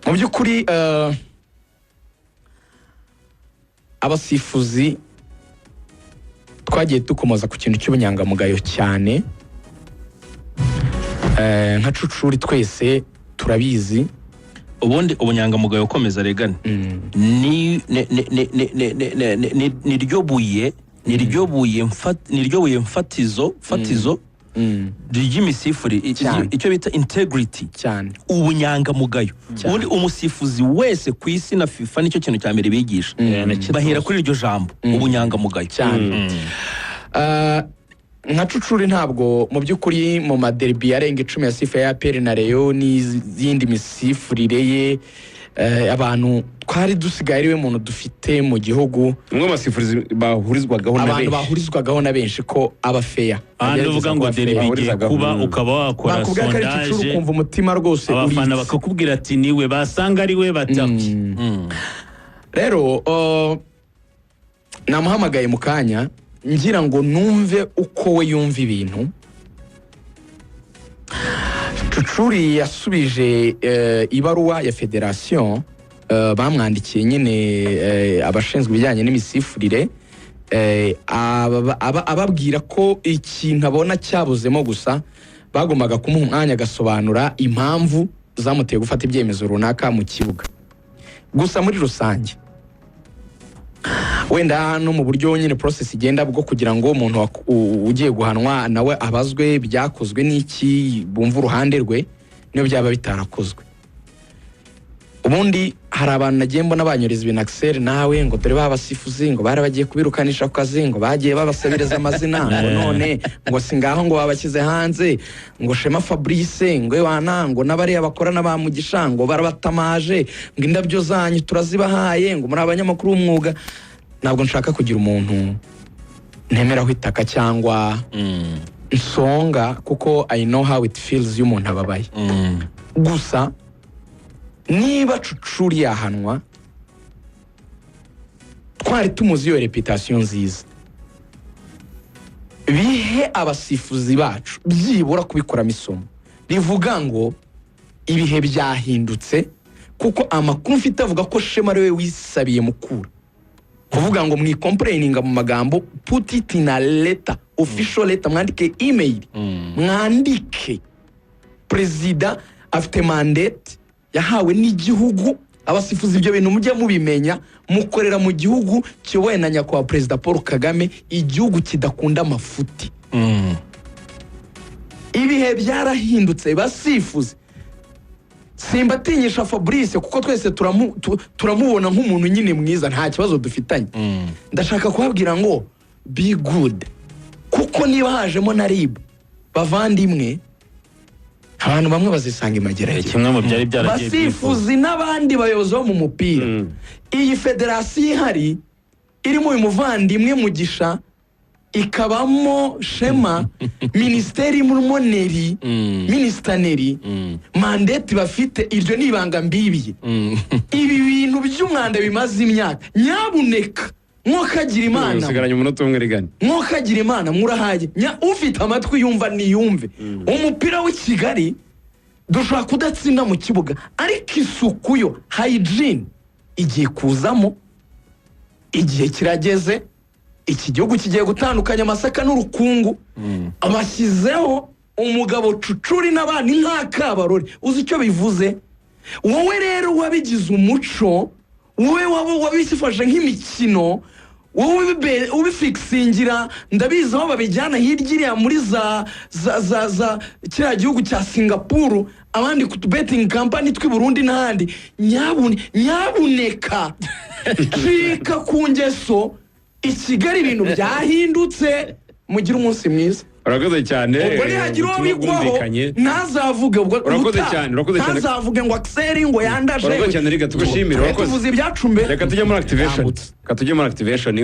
mu by'ukuri abasifuzi twagiye dukomoza ku kintu cy'ubunyangamugayo cyane, nka Cucuri twese turabizi. ubundi ubunyangamugayo ukomeza regane niryo buye mfatizo ry'imisifuri, icyo bita integrity cyane, ubunyangamugayo. ubundi umusifuzi wese ku isi na FIFA nicyo kintu cya mbere bigisha, bahera kuri iryo jambo ubunyangamugayo cyane. Nka Cucuri ntabwo mu by'ukuri mu maderbi yarenga 10 ya sifa ya APR na Rayon n'izindi misifurire ye, abantu twari dusigaye ariwe muntu dufite mu gihugu, umwe masifurizi bahurizwagaho na benshi, abantu bahurizwagaho na benshi ko aba fair. Uvuga ngo derbi igiye kuba ukaba wakora sondage, kumva umutima rwose abafana bakakubwira ati niwe basanga ari we bataki. Rero namuhamagaye mu kanya ngira ngo numve uko we yumva ibintu. Cucuri yasubije ibaruwa ya federation bamwandikiye nyine abashinzwe ibijyanye n'imisifurire, ababwira ko ikintu abona cyabuzemo gusa bagombaga kumuha umwanya agasobanura impamvu zamuteye gufata ibyemezo runaka mu kibuga. Gusa muri rusange wenda no mu buryo nyine process igenda bwo kugira ngo umuntu ugiye guhanwa nawe abazwe byakozwe n'iki, bumva uruhande rwe niyo byaba bitarakozwe. Ubundi hari abantu nagiye mbona banyuriza ibintu Axel nawe ngo dore babasifuzi ngo bari bagiye kubirukanisha ku kazi, ngo bagiye babasabireza amazina ngo none ngo singaho ngo babashyize hanze, ngo Shema Fabrice ngo wana ngo nabari abakora n'abamugisha ngo barabatamaje, ngo indabyo zanyu turazibahaye, ngo muri abanyamakuru b'umwuga. Ntabwo nshaka kugira umuntu ntemeraho itaka cyangwa nsonga, kuko I know how it feels iyo umuntu ababaye. Gusa niba Cucuri yahanwa, twari tumuzi iyo reputation nziza, bihe abasifuzi bacu byibura kubikoramo isomo rivuga ngo ibihe byahindutse, kuko amakuru mfite avuga ko Shema ariwe wisabiye mukura kuvuga ngo mwicomplaininga mu magambo, put it in a letter, official letter, mwandike email, mwandike President afite mandate yahawe n'igihugu, abasifuzi ibyo bintu mujya mubimenya, mukorera mu gihugu kiyobowe na nyakubahwa President Paul Kagame, igihugu kidakunda amafuti. Ibihe byarahindutse basifuzi. Simbatinyisha Fabrice kuko twese turamubona nk'umuntu nyine mwiza, nta kibazo dufitanye. Ndashaka kubabwira ngo be good, kuko niba hajemo na RIB bavandimwe, abantu bamwe bazisanga imageragere. Kimwe mu byari byaragiye basifuzi n'abandi bayobozi bo mu mupira. Iyi federasiyo ihari irimo uyu muvandimwe Mugisha, ikabamo Shema, ministeri y'umuneri, ministaneri, mandate bafite, iryo nibanga mbibiye. Ibi bintu by'umwanda bimaze imyaka, nyabuneka mwokagira Imana, usigaranye umunota umwe rigane, mwokagira Imana murahaye, ufite amatwi yumva niyumve. Umupira w'i Kigali dushaka kudatsinda mu kibuga, ariko isuku yo, hygiene igiye kuzamo, igihe kirageze. Iki gihugu kigiye gutandukanya amasaka n'urukungu. Abashyizeho umugabo Cucuri n'abandi nk'akabarore, uzi icyo bivuze? Wowe rero wabigize umuco, wowe wabisifashe nk'imikino, wowe ubifixingira, ndabizi aho babijyana hirya iriya muri za kiriya gihugu cya Singapore, abandi ku betting company tw'i Burundi n'ahandi. Nyabuneka cika ku ngeso. I Kigali ibintu byahindutse, mugira umunsi mwiza. Urakoze cyane. Ubwo nihagira uwo bigwaho ntazavuge, ubwo ntazavuge ngo Axel ngo yandaje. Urakoze cyane, reka tugushimire. Urakoze. Tuvuze ibyacu mbere. Reka tujye muri activation. Urakoze. Tujye muri activation.